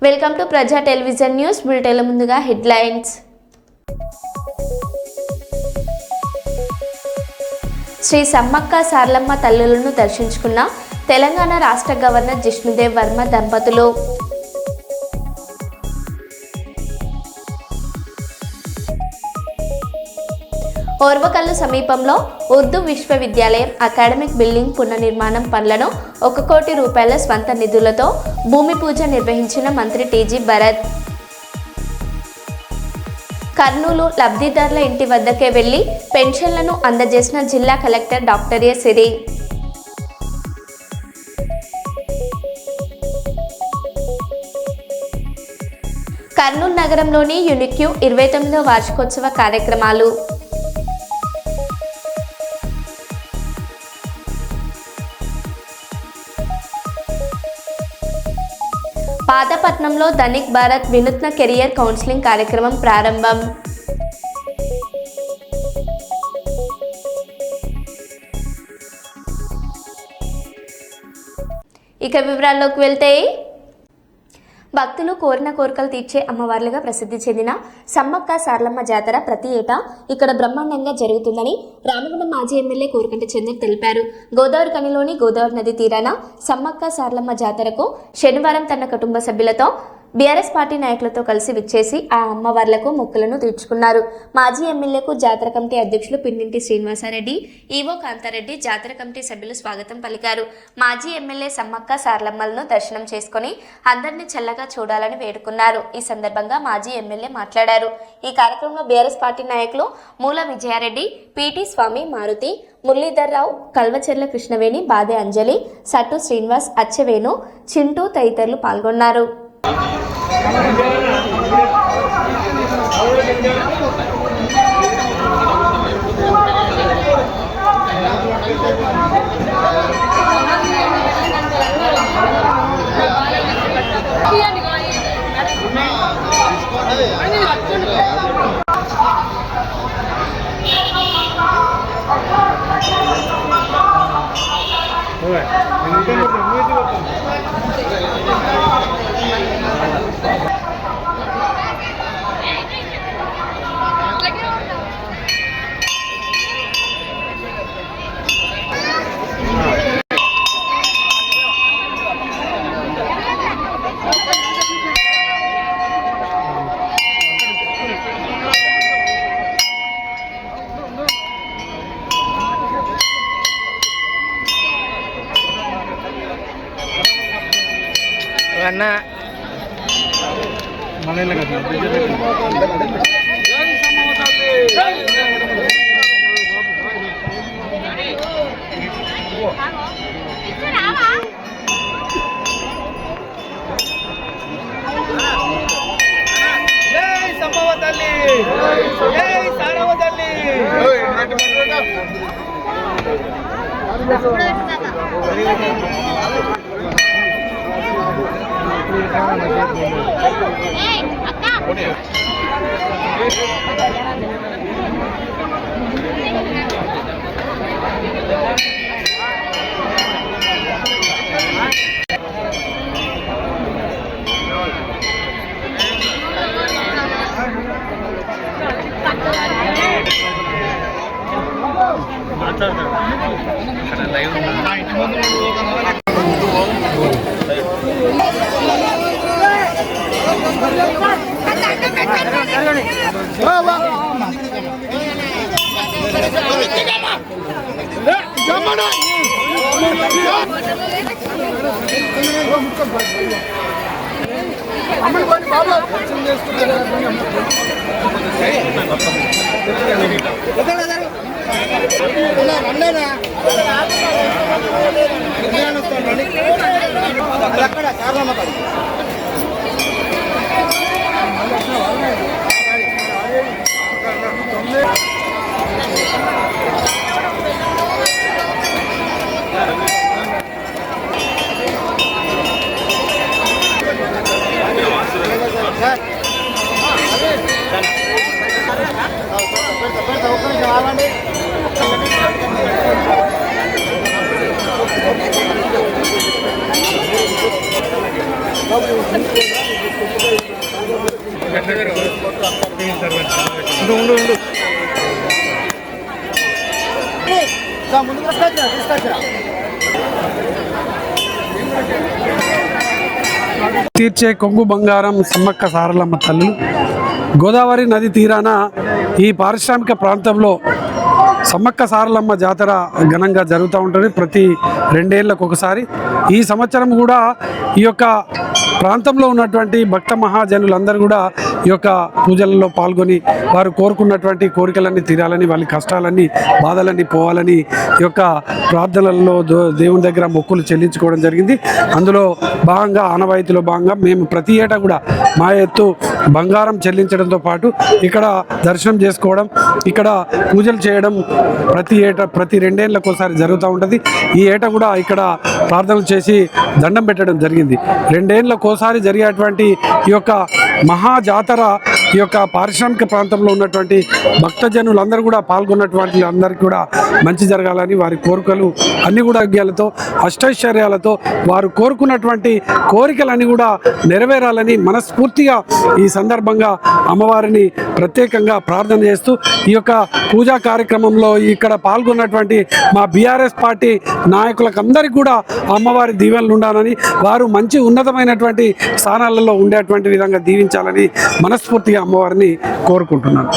Welcome to ప్రజా television news బులెటిన్ల ముందుగా headlines. Shri Sammakka Sarlamma తల్లులను దర్శించుకున్న తెలంగాణ రాష్ట్ర గవర్నర్ జిష్ణుదేవ్ వర్మ దంపతులు. ఓర్వకల్లు సమీపంలో ఉర్దూ విశ్వవిద్యాలయం అకాడమిక్ బిల్డింగ్ పునర్నిర్మాణం పనులను 1 కోటి రూపాయల స్వంత నిధులతో భూమి పూజ నిర్వహించిన మంత్రి టీజీ భరత్. కర్నూలు లబ్ధిదారుల ఇంటి వద్దకే వెళ్లి పెన్షన్లను అందజేసిన జిల్లా కలెక్టర్ డాక్టర్ ఏ సిరి. కర్నూలు నగరంలోని యూనిక్యూ 29వ వార్షికోత్సవ కార్యక్రమాలు. పాతపట్నంలో ధనిక్ భారత్ వినూత్న కెరియర్ కౌన్సిలింగ్ కార్యక్రమం ప్రారంభం. ఇక వివరాల్లోకి వెళ్తే, భక్తులు కోరిన కోరికలు తీర్చే అమ్మవార్లుగా ప్రసిద్ధి చెందిన సమ్మక్క సార్లమ్మ జాతర ప్రతి ఏటా ఇక్కడ బ్రహ్మాండంగా జరుగుతుందని రామగుండం మాజీ ఎమ్మెల్యే కోరుకంటి చంద్ర తెలిపారు. గోదావరి కనిలోని గోదావరి నది తీరాన సమ్మక్క సార్లమ్మ జాతరకు శనివారం తన కుటుంబ సభ్యులతో బీఆర్ఎస్ పార్టీ నాయకులతో కలిసి విచ్చేసి ఆ అమ్మవార్లకు మొక్కులను తీర్చుకున్నారు. మాజీ ఎమ్మెల్యేకు జాతర కమిటీ అధ్యక్షులు పిన్నింటి శ్రీనివాసారెడ్డి, ఈవో కాంతారెడ్డి, జాతర కమిటీ సభ్యులు స్వాగతం పలికారు. మాజీ ఎమ్మెల్యే సమ్మక్క సార్లమ్మలను దర్శనం చేసుకుని అందరినీ చల్లగా చూడాలని వేడుకున్నారు. ఈ సందర్భంగా మాజీ ఎమ్మెల్యే మాట్లాడారు. ఈ కార్యక్రమంలో బీఆర్ఎస్ పార్టీ నాయకులు మూల విజయారెడ్డి, పిటి స్వామి, మారుతి, మురళీధర్ రావు, కల్వచెర్ల కృష్ణవేణి, బాదే అంజలి, సట్టు శ్రీనివాస్, అచ్చవేణు, చింటూ తదితరులు పాల్గొన్నారు. అన్న మన తీర్చే కొంగు బంగారం సమ్మక్క సారలమ్మ తల్లులు గోదావరి నది తీరాన ఈ పారిశ్రామిక ప్రాంతంలో సమ్మక్క సారలమ్మ జాతర ఘనంగా జరుగుతూ ఉంటుంది ప్రతి 2 ఏళ్ళకు ఒకసారి. ఈ సంవత్సరం కూడా ఈ యొక్క ప్రాంతంలో ఉన్నటువంటి భక్త మహాజనులందరూ కూడా ఈ యొక్క పూజలలో పాల్గొని వారు కోరుకున్నటువంటి కోరికలన్నీ తీరాలని, వాళ్ళ కష్టాలన్నీ బాధలన్నీ పోవాలని ఈ యొక్క ప్రార్థనలలో దేవుని దగ్గర మొక్కులు చెల్లించుకోవడం జరిగింది. అందులో భాగంగా ఆనవాయితీలో భాగంగా మేము ప్రతి ఏటా కూడా మా ఎత్తు బంగారం చెల్లించడంతో పాటు ఇక్కడ దర్శనం చేసుకోవడం, ఇక్కడ పూజలు చేయడం ప్రతి 2 ఏళ్ళకు ఒకసారి జరుగుతూ ఉంటుంది. ఈ ఏటా కూడా ఇక్కడ ప్రార్థనలు చేసి దండం పెట్టడం జరిగింది. 2 ఏళ్ళకు ఒకసారి జరిగేటువంటి ఈ యొక్క మహా జాతర ఈ యొక్క పారిశ్రామిక ప్రాంతంలో ఉన్నటువంటి భక్తజనులందరూ కూడా పాల్గొన్నటువంటి అందరికీ కూడా మంచి జరగాలని, వారి కోరికలు అన్ని కూడా ఆరోగ్యాలతో అష్టైశ్వర్యాలతో వారు కోరుకున్నటువంటి కోరికలన్నీ కూడా నెరవేరాలని మనస్ఫూర్తిగా ఈ సందర్భంగా అమ్మవారిని ప్రత్యేకంగా ప్రార్థన చేస్తూ ఈ యొక్క పూజా కార్యక్రమంలో ఇక్కడ పాల్గొన్నటువంటి మా బీఆర్ఎస్ పార్టీ నాయకులకు అందరికీ కూడా అమ్మవారి దీవెనలు ఉండాలని, వారు మంచి ఉన్నతమైనటువంటి స్థానాలలో ఉండేటువంటి విధంగా దీవించాలని మనస్ఫూర్తిగా అమ్మవారిని కోరుకుంటున్నాను.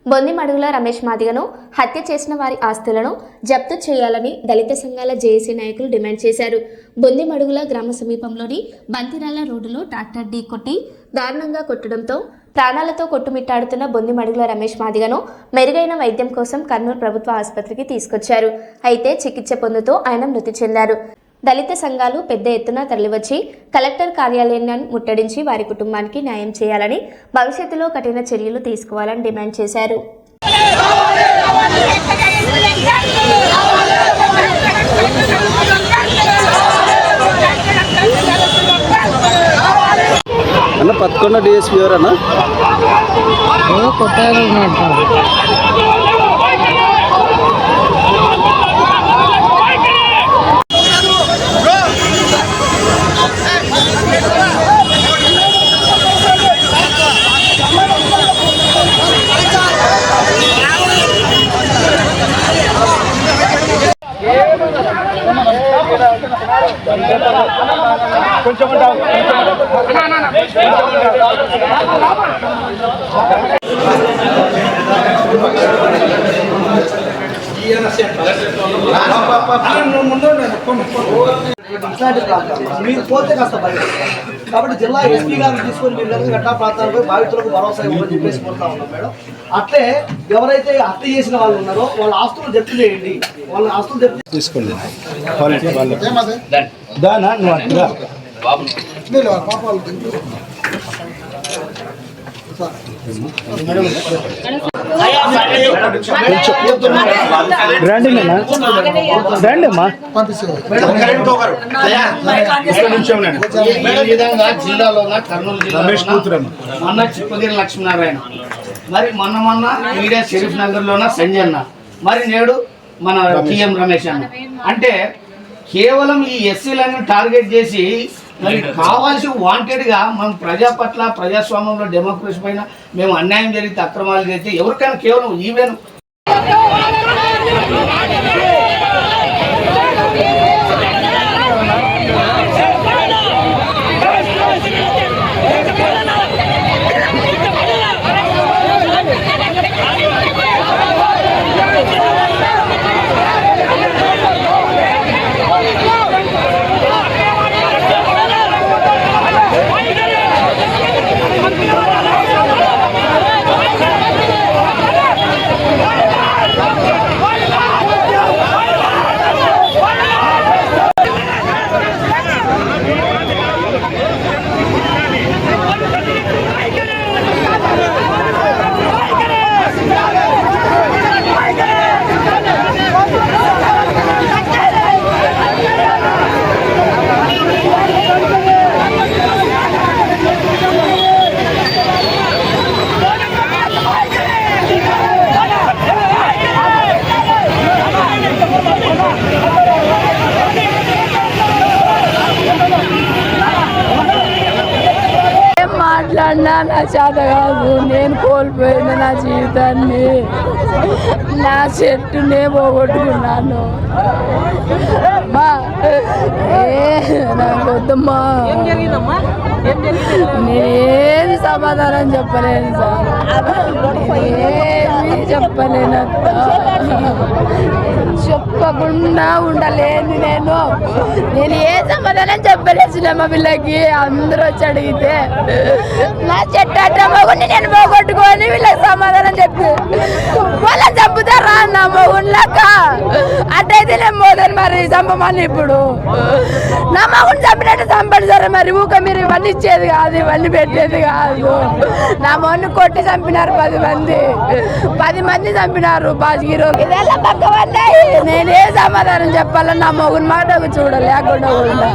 బొందిమడుగుల రమేష్ మాదిగను హత్య చేసిన వారి ఆస్తులను జప్తు చేయాలని దళిత సంఘాల జేఏసీ నాయకులు డిమాండ్ చేశారు. బొందిమడుగుల గ్రామ సమీపంలోని బంతిరాల రోడ్డులో ట్రాక్టర్ ఢీ కొట్టి దారుణంగా కొట్టడంతో ప్రాణాలతో కొట్టుమిట్టాడుతున్న బొందిమడుగుల రమేష్ మాదిగను మెరుగైన వైద్యం కోసం కర్నూలు ప్రభుత్వ ఆసుపత్రికి తీసుకొచ్చారు. అయితే చికిత్స పొందుతూ ఆయన మృతి చెందారు. దళిత సంఘాలు పెద్ద ఎత్తున తరలివచ్చి కలెక్టర్ కార్యాలయాన్ని ముట్టడించి వారి కుటుంబానికి న్యాయం చేయాలని, భవిష్యత్తులో కఠిన చర్యలు తీసుకోవాలని డిమాండ్ చేశారు. అన్న 11 DSP ఎవరన్నా కొట్టారు. ఇట్లాంటి ప్రాంతాలు మీరు పోతే కాస్త భయం కాబట్టి జిల్లా ఎస్పీ గారిని తీసుకొని మీరు కనుక ఘటనా ప్రాంతాలపై బాధితులకు భరోసా ఇవ్వమని చెప్పేసి కోరుతా ఉన్నాం మేడం. అట్లే ఎవరైతే హత్య చేసిన వాళ్ళు ఉన్నారో వాళ్ళ ఆస్తులు జప్తు చేయండి, వాళ్ళ ఆస్తులు జప్తు తీసుకోండి. మొన్న చిప్పగిరి లక్ష్మీనారాయణ, మరి మొన్న ఈడే షరీఫ్ నగర్ లోన సంజయ్, మరి నేడు మన టీఎం రమేష్ అన్న. అంటే కేవలం ఈ ఎస్సీలను టార్గెట్ చేసి మరి కావాల్సి వాంటెడ్గా మనం ప్రజా పట్ల ప్రజాస్వామ్యంలో డెమోక్రసీ పైన మేము అన్యాయం జరిగితే అక్రమాలు జరిగితే ఎవరికైనా కేవలం ఈవెన్ మాట్లాడినా నా చేత కాదు. నేను కోల్పోయిన నా జీవితాన్ని, నా చెట్టునే పోగొట్టుకున్నాను. నాకు వద్దమ్మా, నేనేది సమాధానం చెప్పలేను సార్, ఏమీ చెప్పలేను. చెప్పకుండా ఉండలేను నేను ఏ సమాధానం చెప్పలేసిన మా పిల్లకి. అందరూ వచ్చి అడిగితే నా చెట్టు మగుని నేను పోగొట్టుకొని వీళ్ళకి సమాధానం చెప్పి వాళ్ళని చంపుతారా నా మగుళ్ళక. అట్టయితే నేను పోతాను మరి చంపమని. ఇప్పుడు నా మగుని చంపినట్టు చంపండి సరే మరి. ఊక మీరు ఇవన్నీ ఇచ్చేది కాదు, ఇవన్నీ పెట్టేది కాదు. నా మొన్ను కొట్టి చంపినారు 10 మంది చంపినారు. బాజీరో ఇదెల్లా పక్క పడ్డాయి. నేనే సమాధానం చెప్పాలని నా మొగుని మాట చూడలేకుండా ఉన్నా,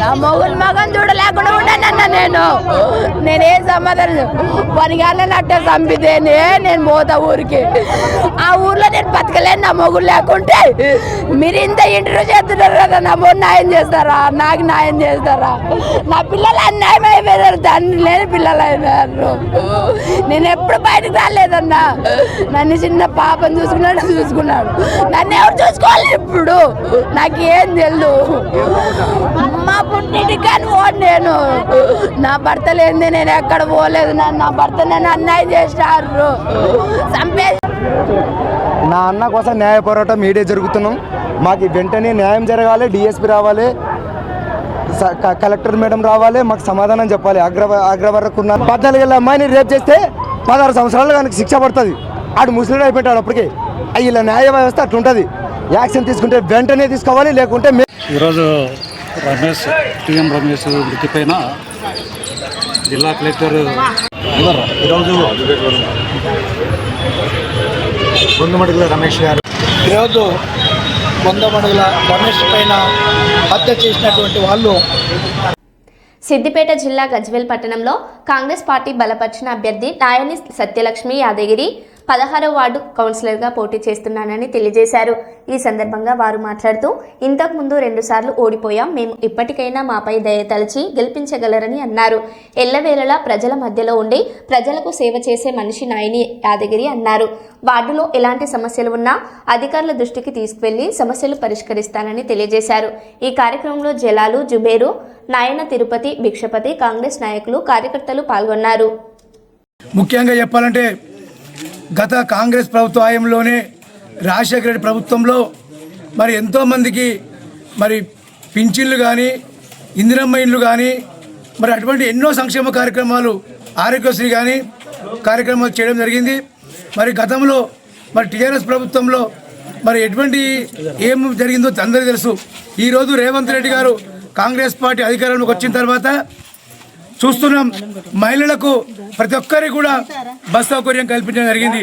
నా మొగుని మగం చూడలేకుండా ఉన్నానన్న. నేనే సమాధానం పనిగాలని అట్టే చంపితేనే నేను పోతా ఊరికి. ఆ ఊర్లో నేను బతకలేను నా మొగుడు లేకుంటే. మీరు ఇంత ఇంటర్వ్యూ చేస్తున్నారు కదా, నా మొన్న న్యాయం చేస్తారా? నాకు న్యాయం చేస్తారా? నా పిల్లలు అన్యాయం అయిపోయారు, తండ్రి లేని పిల్లలు అయినారు. నేను ఎప్పుడు బయటకు రాలేదన్నా. నన్ను చిన్న పాపను చూసుకున్నాడు, నన్ను ఎవరు చూసుకోవాలి ఇప్పుడు? నాకేం తెలియదు. మా పుట్టింటికి కానీ పోను నేను. నా భర్త లేనిదే నేను ఎక్కడ పోలేదు. నా భర్త నన్ను అన్యాయం చేసినారు, చంపేసి. నా అన్న కోసం న్యాయ పోరాటం ఈడే జరుగుతున్నాం. మాకు వెంటనే న్యాయం జరగాలి. డిఎస్పీ రావాలి, కలెక్టర్ మేడం రావాలి, మాకు సమాధానం చెప్పాలి. అగ్రవర్రకు 14 ఏళ్ళ అమ్మాయిని రేప్ చేస్తే 16 సంవత్సరాలు కనుక శిక్ష పడుతుంది. ఆడు ముస్లిం అయిపోయాడు అప్పటికే. ఇలా న్యాయ వ్యవస్థ అట్లుంటుంది. యాక్షన్ తీసుకుంటే వెంటనే తీసుకోవాలి, లేకుంటే ఈరోజు టీఎం రమేష్ మృతిపైన జిల్లా కలెక్టర్ ఈరోజు బొందమడుగుల రమేష్ గారు ఈరోజు బొందమడుగుల రమేష్ పైన హత్య చేసినటువంటి వాళ్ళు సిద్దిపేట జిల్లా గజ్వేల్ పట్టణంలో కాంగ్రెస్ పార్టీ బలపరిచిన అభ్యర్థి నాయని సత్యలక్ష్మి యాదగిరి 16వ వార్డు కౌన్సిలర్గా పోటీ చేస్తున్నానని తెలియజేశారు. ఈ సందర్భంగా వారు మాట్లాడుతూ, ఇంతకుముందు 2 సార్లు ఓడిపోయాం, మేము ఇప్పటికైనా మాపై దయ తలచి గెలిపించగలరని అన్నారు. ఎల్లవేళలా ప్రజల మధ్యలో ఉండి ప్రజలకు సేవ చేసే మనిషి నాయని యాదగిరి అన్నారు. వార్డులో ఎలాంటి సమస్యలు ఉన్నా అధికారుల దృష్టికి తీసుకువెళ్లి సమస్యలు పరిష్కరిస్తానని తెలియజేశారు. ఈ కార్యక్రమంలో జలాలు, జుబేరు, నాయన తిరుపతి, భిక్షపతి, కాంగ్రెస్ నాయకులు, కార్యకర్తలు పాల్గొన్నారు. ముఖ్యంగా చెప్పాలంటే గత కాంగ్రెస్ ప్రభుత్వ హయాంలోనే రాజశేఖర రెడ్డి ప్రభుత్వంలో మరి ఎంతోమందికి మరి పింఛన్లు కానీ, ఇందిరమ్మ ఇండ్లు కానీ, మరి అటువంటి ఎన్నో సంక్షేమ కార్యక్రమాలు, ఆరోగ్యశ్రీ కానీ కార్యక్రమాలు చేయడం జరిగింది. మరి గతంలో మరి టీఆర్ఎస్ ప్రభుత్వంలో మరి ఎటువంటి ఏం జరిగిందో అందరికీ తెలుసు. ఈరోజు రేవంత్ రెడ్డి గారు కాంగ్రెస్ పార్టీ అధికారంలోకి వచ్చిన తర్వాత చూస్తున్నాం, మహిళలకు ప్రతి ఒక్కరికి కూడా బస్ సౌకర్యం కల్పించడం జరిగింది.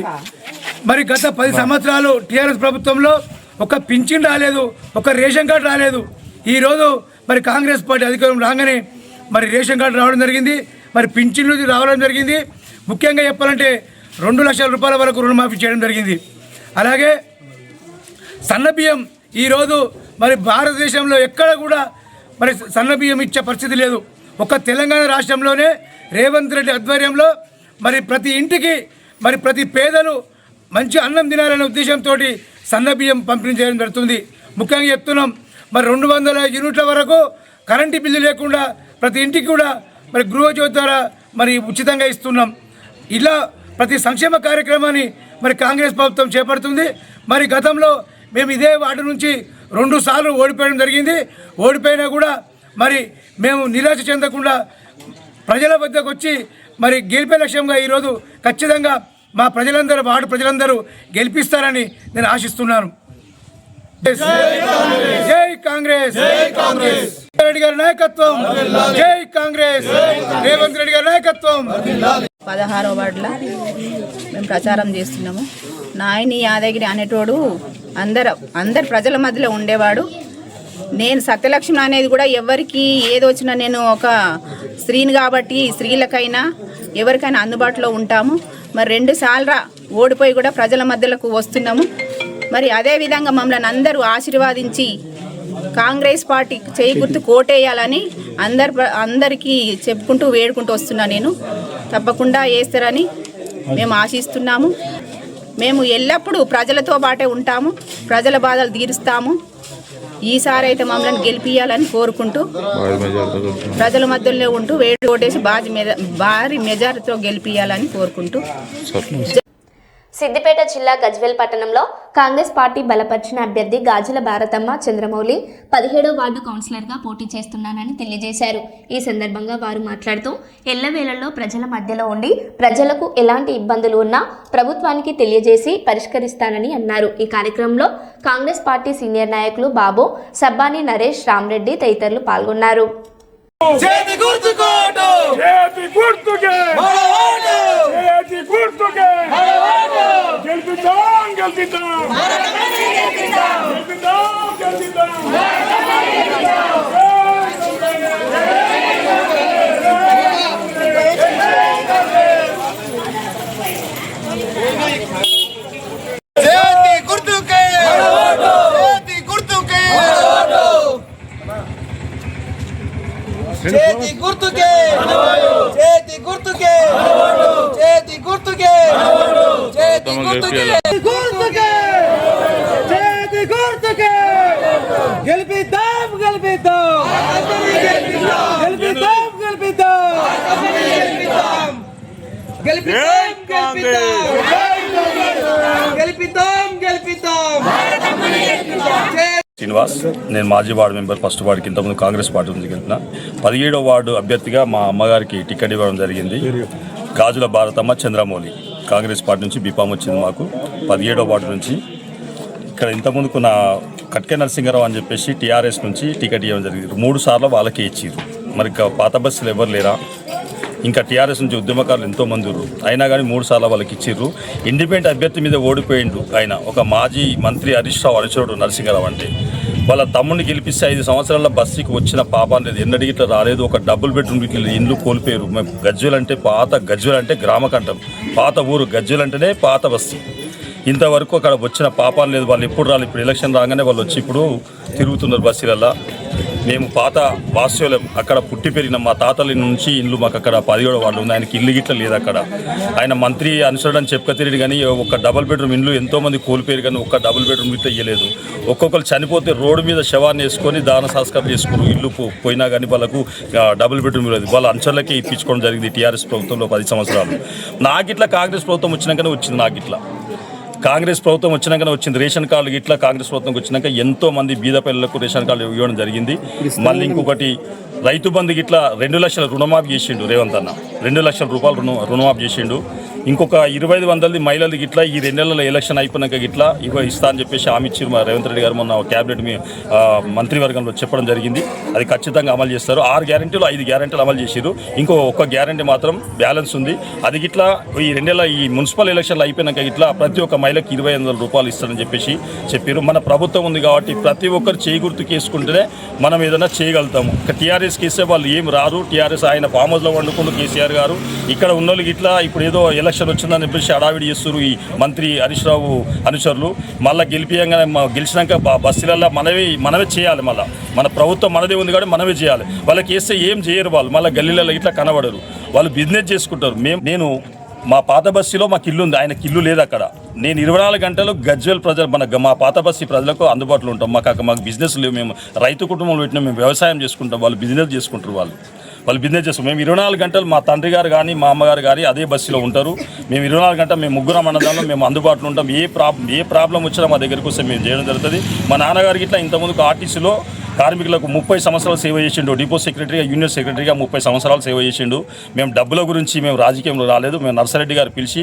మరి గత 10 సంవత్సరాలు టీఆర్ఎస్ ప్రభుత్వంలో ఒక పింఛన్ రాలేదు, ఒక రేషన్ కార్డు రాలేదు. ఈరోజు మరి కాంగ్రెస్ పార్టీ అధికారం రాగానే మరి రేషన్ కార్డు రావడం జరిగింది, మరి పింఛన్లు రావడం జరిగింది. ముఖ్యంగా చెప్పాలంటే 2 లక్షల రూపాయల వరకు రుణమాఫీ చేయడం జరిగింది. అలాగే సన్నబియ్యం ఈరోజు మరి భారతదేశంలో ఎక్కడ కూడా మరి సన్నబియ్యం ఇచ్చే పరిస్థితి లేదు. ఒక తెలంగాణ రాష్ట్రంలోనే రేవంత్ రెడ్డి ఆధ్వర్యంలో మరి ప్రతి ఇంటికి మరి ప్రతి పేదలు మంచి అన్నం తినాలనే ఉద్దేశంతో సన్నబియ్యం పంపిణీ చేయడం జరుగుతుంది. ముఖ్యంగా చెప్తున్నాం, మరి 200 యూనిట్ల వరకు కరెంటు బిల్లు లేకుండా ప్రతి ఇంటికి కూడా మరి గృహజ్యోతి ద్వారా మరి ఉచితంగా ఇస్తున్నాం. ఇలా ప్రతి సంక్షేమ కార్యక్రమాన్ని మరి కాంగ్రెస్ ప్రభుత్వం చేపడుతుంది. మరి గతంలో మేము ఇదే వార్డు నుంచి 2 సార్లు ఓడిపోవడం జరిగింది. ఓడిపోయినా కూడా మరి మేము నిరాశ చెందకుండా ప్రజల వద్దకు వచ్చి మరి గెలిపే లక్ష్యంగా ఈరోజు ఖచ్చితంగా మా ప్రజలందరూ, వార్డు ప్రజలందరూ గెలిపిస్తారని నేను ఆశిస్తున్నాను. జై కాంగ్రెస్, రెడ్డి గారి నాయకత్వం, జై కాంగ్రెస్, రేవంత్ రెడ్డి గారి నాయకత్వం. 16వ వార్డులో మేము ప్రచారం చేస్తున్నాము. నాయని యాదగిరి అనేటోడు అందరు ప్రజల మధ్యలో ఉండేవాడు. నేను సత్యలక్ష్మి అనేది కూడా ఎవరికి ఏది వచ్చినా నేను ఒక స్త్రీని కాబట్టి స్త్రీలకైనా ఎవరికైనా అందుబాటులో ఉంటాము. మరి 2 సార్లు ఓడిపోయి కూడా ప్రజల మధ్యలోకి వస్తున్నాము. మరి అదేవిధంగా మమ్మల్ని అందరూ ఆశీర్వాదించి కాంగ్రెస్ పార్టీ చేయి గుర్తు కోటేయాలని అందరికీ చెప్పుకుంటూ వేడుకుంటూ వస్తున్నా. నేను తప్పకుండా వేస్తారని మేము ఆశిస్తున్నాము. మేము ఎల్లప్పుడూ ప్రజలతో పాటే ఉంటాము, ప్రజల బాధలు తీరుస్తాము. ఈసారి అయితే మమ్మల్ని గెలిపియాలని కోరుకుంటూ ప్రజల మధ్యలో ఉంటూ వేడి ఓటేసి భారీ మెజారిటీతో గెలిపియాలని కోరుకుంటూ. సిద్దిపేట జిల్లా గజ్వేల్ పట్టణంలో కాంగ్రెస్ పార్టీ బలపరిచిన అభ్యర్థి గాజుల భారతమ్మ చంద్రమౌళి 17వ వార్డు కౌన్సిలర్గా పోటీ చేస్తున్నానని తెలియజేశారు. ఈ సందర్భంగా వారు మాట్లాడుతూ ఎల్లవేళల్లో ప్రజల మధ్యలో ఉండి ప్రజలకు ఎలాంటి ఇబ్బందులు ఉన్నా ప్రభుత్వానికి తెలియజేసి పరిష్కరిస్తానని అన్నారు. ఈ కార్యక్రమంలో కాంగ్రెస్ పార్టీ సీనియర్ నాయకులు బాబు, సబ్బాని నరేష్, రామ్రెడ్డి తదితరులు పాల్గొన్నారు. చేతి గుర్తుకే చేతి గుర్తుకే చేతి గుర్తుకే చేతి గుర్తుకే గుర్తుకే చేతి గుర్తుకే గెలిపిద్దాం గెలిపిద్దాం గెలిపిద్దాం గెలిపిద్దాం గెలిపిద్దాం గెలిపిద్దాం గెలిపిద్దాం శ్రీనివాస్, నేను మాజీ వార్డు మెంబర్, ఫస్ట్ వార్డుకి ఇంతకుముందు కాంగ్రెస్ పార్టీ నుంచి గెలిచిన 17వ వార్డు అభ్యర్థిగా మా అమ్మగారికి టికెట్ ఇవ్వడం జరిగింది. గాజుల భారతమ్మ చంద్రమౌళి కాంగ్రెస్ పార్టీ నుంచి బీఫామ్ వచ్చింది మాకు 17వ వార్డు నుంచి. ఇక్కడ ఇంతకుముందుకు నా కట్కే నరసింహారావు అని చెప్పేసి టీఆర్ఎస్ నుంచి టికెట్ ఇవ్వడం జరిగింది. 3 సార్లు వాళ్ళకే ఇచ్చారు. మరి పాత బస్సులు ఎవరు లేరా? ఇంకా టీఆర్ఎస్ నుంచి ఉద్యమకారులు ఎంతోమంది ఉన్నారు, అయినా కానీ 3 సార్లు వాళ్ళకి ఇచ్చిర్రు. ఇండిపెండెంట్ అభ్యర్థి మీద ఓడిపోయిండు ఆయన, ఒక మాజీ మంత్రి హరీష్ రావు అనుచరుడు నరసింహారావు. అంటే వాళ్ళ తమ్ముడిని గెలిపిస్తే 5 సంవత్సరాల బస్సుకి వచ్చిన పాపం లేదు, ఎన్నడికి ఇట్లా రాలేదు. ఒక డబుల్ బెడ్రూమ్ ఇట్లా ఇండ్లు కోల్పోయారు. మేము గజ్వేల్ అంటే గజ్వేల్ అంటే గ్రామకంఠం, పాత ఊరు గజ్వేల్ అంటేనే పాత బస్తీ. ఇంతవరకు అక్కడ వచ్చిన పాపం లేదు. వాళ్ళు ఎప్పుడు రాలేదు. ఇప్పుడు ఎలక్షన్ రాగానే వాళ్ళు వచ్చి ఇప్పుడు తిరుగుతున్నారు బస్సులల్లో. మేము పాత వాస్యులం, అక్కడ పుట్టి పెరిగిన మా తాతల నుంచి ఇల్లు మాకు అక్కడ 17వ వార్డు ఉంది. ఆయనకి ఇల్లు గిట్ల లేదు అక్కడ. ఆయన మంత్రి అనుసరణ చెప్పుక తిరిగి కానీ ఒక డబుల్ బెడ్రూమ్ ఇల్లు ఎంతోమంది కోల్పోయారు కానీ ఒక్క డబుల్ బెడ్రూమ్ ఇట్లా ఇవ్వలేదు. ఒక్కొక్కరు చనిపోతే రోడ్డు మీద శవాన్ని వేసుకొని దాన సంస్కారం చేసుకున్నారు. ఇల్లు పోయినా కానీ వాళ్ళకు డబుల్ బెడ్రూమ్ లేదు. వాళ్ళ అంచర్లకే ఇప్పించుకోవడం జరిగింది టీఆర్ఎస్ ప్రభుత్వంలో 10 సంవత్సరాలు. నాకిట్లా కాంగ్రెస్ ప్రభుత్వం వచ్చినాకనే వచ్చింది. నాకిట్లా కాంగ్రెస్ ప్రభుత్వం వచ్చినాకనే వచ్చింది. రేషన్ కార్డు ఇట్లా కాంగ్రెస్ ప్రభుత్వం వచ్చినాక ఎంతో మంది బీద పిల్లలకు రేషన్ కార్డు ఇవ్వడం జరిగింది. మళ్ళీ ఇంకొకటి రైతు బంధుకి ఇట్లా 2 లక్షల రుణమాఫీ చేసిండు రేవంత్ అన్న. 2 లక్షల రూపాయలు రుణమాఫీ చేసిండు. ఇంకొక 25,000 మహిళలకి ఇట్లా ఈ 2 నెలల ఎలక్షన్ అయిపోయినాక ఇట్లా ఇస్తా అని చెప్పేసి హామీ ఇచ్చారు మా రేవంత్ రెడ్డి గారు. మొన్న క్యాబినెట్ మంత్రివర్గంలో చెప్పడం జరిగింది. అది ఖచ్చితంగా అమలు చేస్తారు. 6 గ్యారెంటీలు 5 గ్యారెంటీలు అమలు చేశారు. ఇంకో ఒక్క గ్యారెంటీ మాత్రం బ్యాలెన్స్ ఉంది. అది ఇట్లా ఈ 2 నెలల ఈ మున్సిపల్ ఎలక్షన్లు అయిపోయినాక ఇట్లా ప్రతి ఒక్క మహిళకి 2,500 రూపాయలు ఇస్తారని చెప్పేసి చెప్పారు. మన ప్రభుత్వం ఉంది కాబట్టి ప్రతి ఒక్కరు చేయి గుర్తుకు వేసుకుంటేనే మనం ఏదైనా చేయగలుగుతాము. టీఆర్ఎస్కి ఇస్తే వాళ్ళు ఏం రారు. టీఆర్ఎస్ ఆయన ఫామ్ హౌస్లో వండుకుంటూ కేసీఆర్ గారు ఇక్కడ ఉన్న వాళ్ళకి ఇట్లా ఇప్పుడు ఏదో ఎలక్షన్ వచ్చిందని చెప్పేసి హడావిడి చేస్తారు ఈ మంత్రి హరీష్ రావు అనుచరులు. మళ్ళీ గెలిచినాక బస్సులలో మనమే చేయాలి. మళ్ళీ మన ప్రభుత్వం మనదే ఉంది కాబట్టి మనమే చేయాలి. వాళ్ళకి వేస్తే ఏం చేయరు. వాళ్ళు మళ్ళీ గల్లీలలో ఇట్లా కనబడరు. వాళ్ళు బిజినెస్ చేసుకుంటారు. నేను మా పాత బస్సులో మాకు ఇల్లు ఉంది, ఆయనకి ఇల్లు లేదు అక్కడ. నేను 24 గంటలు గజ్వేల్ ప్రజలు మా పాత బస్సు ప్రజలకు అందుబాటులో ఉంటాం. మాకు బిజినెస్ లేవు. మేము రైతు కుటుంబంలో పెట్టినా మేము వ్యవసాయం చేసుకుంటాం. వాళ్ళు బిజినెస్ చేసుకుంటారు. వాళ్ళు బిజినెస్ చేస్తాం. మేము 24 గంటలు మా తండ్రి గారు కానీ మా అమ్మగారు కానీ అదే బస్సులో ఉంటారు. మేము 24 గంటలు మేము ముగ్గురం అన్నదాంలో మేము అందుబాటులో ఉంటాం. ఏ ప్రాబ్లం వచ్చినా మా దగ్గరికి వస్తే మేము చేయడం జరుగుతుంది. మా నాన్నగారికి ఇట్లా ఇంతకుముందుకు ఆర్టీసీలో కార్మికులకు 30 సంవత్సరాలు సేవ చేసిండు. డిపో సెక్రటరీగా, యూనియన్ సెక్రటరీగా 30 సంవత్సరాలు సేవ చేసిండు. మేము డబ్బుల గురించి మేము రాజకీయంలో రాలేదు. మేము నర్సారెడ్డి గారు పిలిచి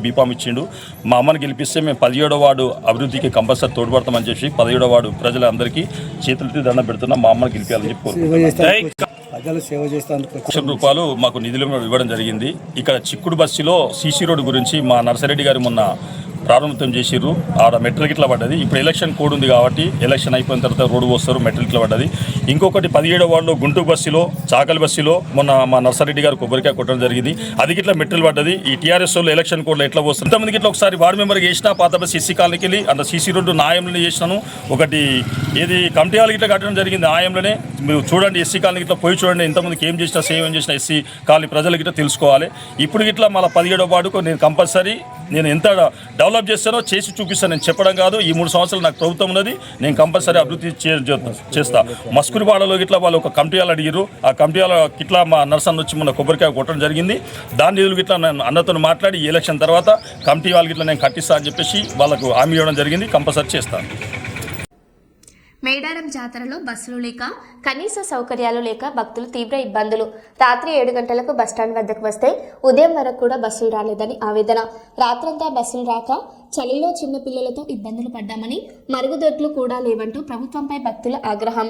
బీఫామ్ ఇచ్చిండు. మా అమ్మని గెలిపిస్తే మేము 17వ వార్డు అభివృద్ధికి కంపల్సరీ తోడ్పడతామని చెప్పి 17వ వార్డు ప్రజలందరికీ చేతులెత్తి దండం పెడుతున్నాం. మా అమ్మని గెలిపించాలని చెప్పి రూపాయలు మాకు నిధులు ఇవ్వడం జరిగింది. ఇక్కడ చిక్కుడు బస్సులో సీసీ రోడ్డు గురించి మా నర్సారెడ్డి గారు మొన్న ప్రారంభం చేసిర్రు. ఆడ మెట్రిక్ ఇట్లా పడ్డది. ఇప్పుడు ఎలక్షన్ కోడ్ ఉంది కాబట్టి ఎలక్షన్ అయిపోయిన తర్వాత రోడ్డు పోస్తారు, మెట్రిక్ ఇట్లా పడ్డది. ఇంకొకటి 17వ వార్డులో గుంటూరు బస్సులో, చాకలి బస్సులో మొన్న మా నర్సారెడ్డి గారు కొబ్బరికాయ కొట్టడం జరిగింది. అది ఇట్లా మెట్రిల్ పడ్డది. ఈ టీఆర్ఎస్ వాళ్ళు ఎలక్షన్ కోడ్లో ఎట్లా పోస్తారు. ఇంతమందికి ఇట్లా ఒకసారి వార్డు మెంబర్కి చేసిన పాత బస్సు ఎస్సీ కాలనీకి వెళ్ళి అంత సీసీ రోడ్డు నాయంలోనే చేసినాను. ఒకటి ఏది కమిటీ వాళ్ళకి ఇట్లా కట్టడం జరిగింది నాయంలోనే. మీరు చూడండి ఎస్సీ కాలనీకి ఇట్లా పోయి చూడండి ఇంతమందికి ఏం చేసినా సేమ్ ఏం చేసినా ఎస్సీ కాలనీ ప్రజలకి ఇట్లా తెలుసుకోవాలి. ఇప్పుడు ఇట్లా మళ్ళీ 17వ వార్డుకు నేను కంపల్సరీ నేను ఎంత డెవలప్ చేస్తానో చేసి చూపిస్తాను. నేను చెప్పడం కాదు. ఈ 3 సంవత్సరాలు నాకు ప్రభుత్వం ఉన్నది. నేను కంపల్సరీ అభివృద్ధి చేస్తా. మస్కూరిపాడలో ఇట్లా వాళ్ళు ఒక కమిటీ వాళ్ళు అడిగారు. ఆ కమిటీ వాళ్ళ ఇట్లా మా నర్సన్న వచ్చి మొన్న కొబ్బరికాయ కొట్టడం జరిగింది. దాని నిధులు ఇట్లా నేను అన్నతో మాట్లాడి ఈ ఎలక్షన్ తర్వాత కమిటీ వాళ్ళకి ఇట్లా నేను కట్టిస్తా అని చెప్పేసి వాళ్ళకు హామీ ఇవ్వడం జరిగింది. కంపల్సరీ చేస్తాను. మేడారం జాతరలో బస్సులు లేక కనీస సౌకర్యాలు లేక భక్తులు తీవ్ర ఇబ్బందులు. రాత్రి 7 గంటలకు బస్టాండ్ వద్దకు వస్తే ఉదయం వరకు కూడా బస్సులు రాలేదని ఆవేదన. రాత్రంతా బస్సులు రాక చలిలో చిన్న పిల్లలతో ఇబ్బందులు పడ్డామని, మరుగుదొడ్లు కూడా లేవంటూ ప్రభుత్వంపై భక్తుల ఆగ్రహం.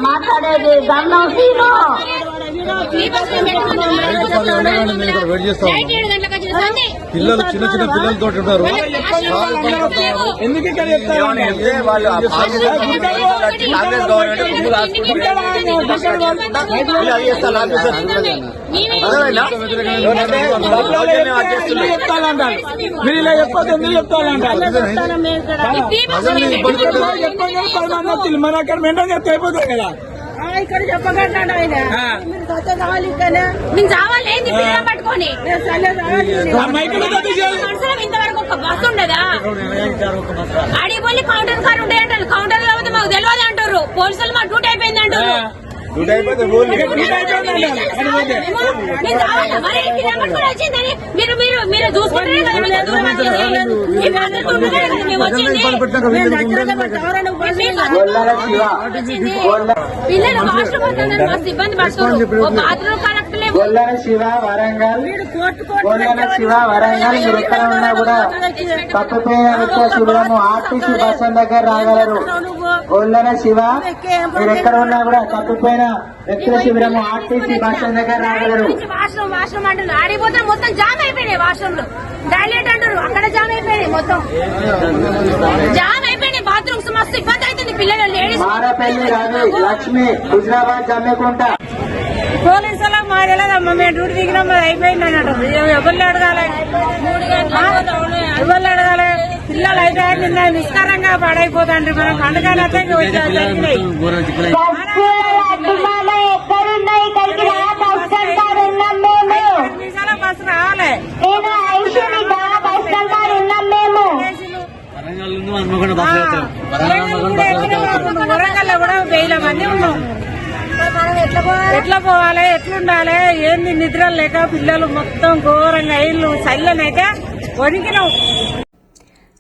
మాట్లాడేది పిల్లలు చిన్న చిన్న పిల్లలతో ఉంటారు. మన అక్కడ మెంటల్ చెప్తే అయిపోతుంది కదా. ఇక్కడ చెప్పగట్టాడు ఆయన పట్టుకొని ఇంతవరకు ఒక బస్సు ఉండదా? ఆడికి పోయి కౌంటర్ కార్ ఉండే అంటారు. కౌంటర్ కాబట్టి మాకు తెలియదు అంటారు. పోలీసులు మా డ్యూటీ అయిపోయింది అంటారు. మీరు చూసుకుంటారే పిల్లలు వాష్రూమ్ వస్తుందని మస్తు ఇబ్బంది పడుతున్నారు. బాత్రూమ్ కరెక్ట్ లేవు. శివ వరంగల్ మీరు ఎక్కడ ఉన్నా కూడా తప్పిపోయిన వ్యక్తి శిబిరము ఆర్టీసీ బస్ స్టాండ్ దగ్గర రాగలరు. గొల్లన శివ మీరు ఎక్కడ ఉన్నా కూడా తప్పిపోయిన వ్యక్తుల శిబిరము ఆర్టీసీ బస్ స్టాండ్ దగ్గర రాగలరు. వాష్రూమ్ అంటారు. ఆడిపోతే మొత్తం జామ్ అయిపోయినాయి. వాష్రూమ్ లో టాయిలెట్ అంటారు. అక్కడ జామ్ అయిపోయినాయి. మొత్తం జామ్ అయిపోయినాయి. బాత్రూమ్స్ మస్తు ఇబ్బంది అవుతుంది. పిల్లలు లేడీస్ మారపల్లి రవి లక్ష్మి హుజరాబాద్ జమ్మికుంట. పోలీసులకు మా తెలియదమ్మా. మేము డ్యూటీ దిగినా మరి అయిపోయింది అన్నట్టు. ఎవరిని అడగాలి? ఎవరిని అడగాలి? పిల్లలు అయితే నిన్న నిష్కారంగా పడైపోతాండ్రి. మనం పండుగలు అయితే బస్సు రావాలి. వరంగల్ కూడా 1000 మంది ఉన్నాం. ఎట్లా పోవాలి? ఎట్లుండాలి? ఏంది నిద్ర లేక పిల్లలు మొత్తం ఘోరంగా ఇల్లు చల్లనైతే వణికినాం.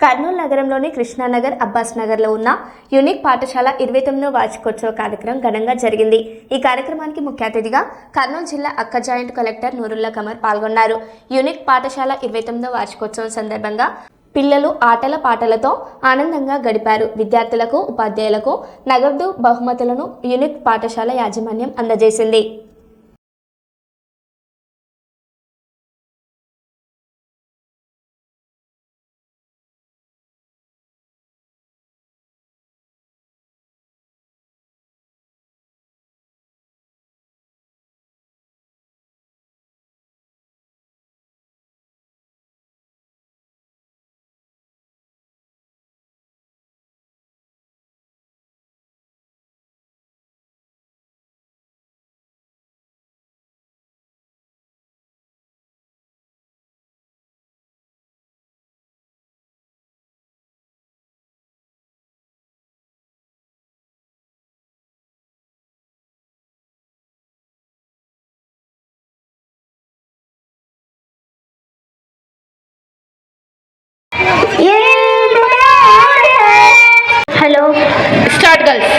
కర్నూలు నగరంలోని కృష్ణానగర్, అబ్బాస్ నగర్లో ఉన్న యూనిక్ పాఠశాల 29వ వార్షికోత్సవ కార్యక్రమం ఘనంగా జరిగింది. ఈ కార్యక్రమానికి ముఖ్య అతిథిగా కర్నూలు జిల్లా అక్క జాయింట్ కలెక్టర్ నూరుల్లా కమర్ పాల్గొన్నారు. యూనిక్ పాఠశాల 29వ వార్షికోత్సవం సందర్భంగా పిల్లలు ఆటల పాటలతో ఆనందంగా గడిపారు. విద్యార్థులకు, ఉపాధ్యాయులకు నగదు బహుమతులను యూనిక్ పాఠశాల యాజమాన్యం అందజేసింది. Start girls.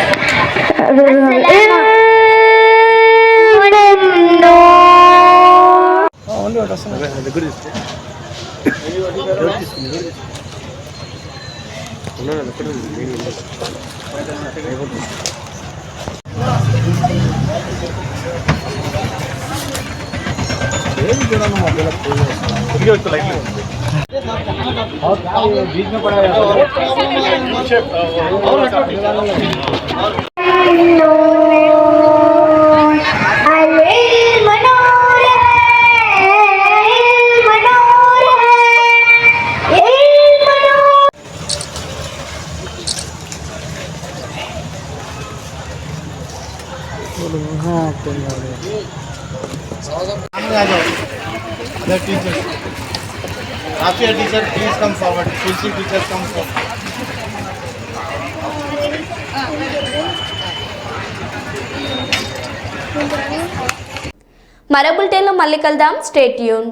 మరో బులెటిన్లో మళ్ళీ కలుద్దాం. Stay tune.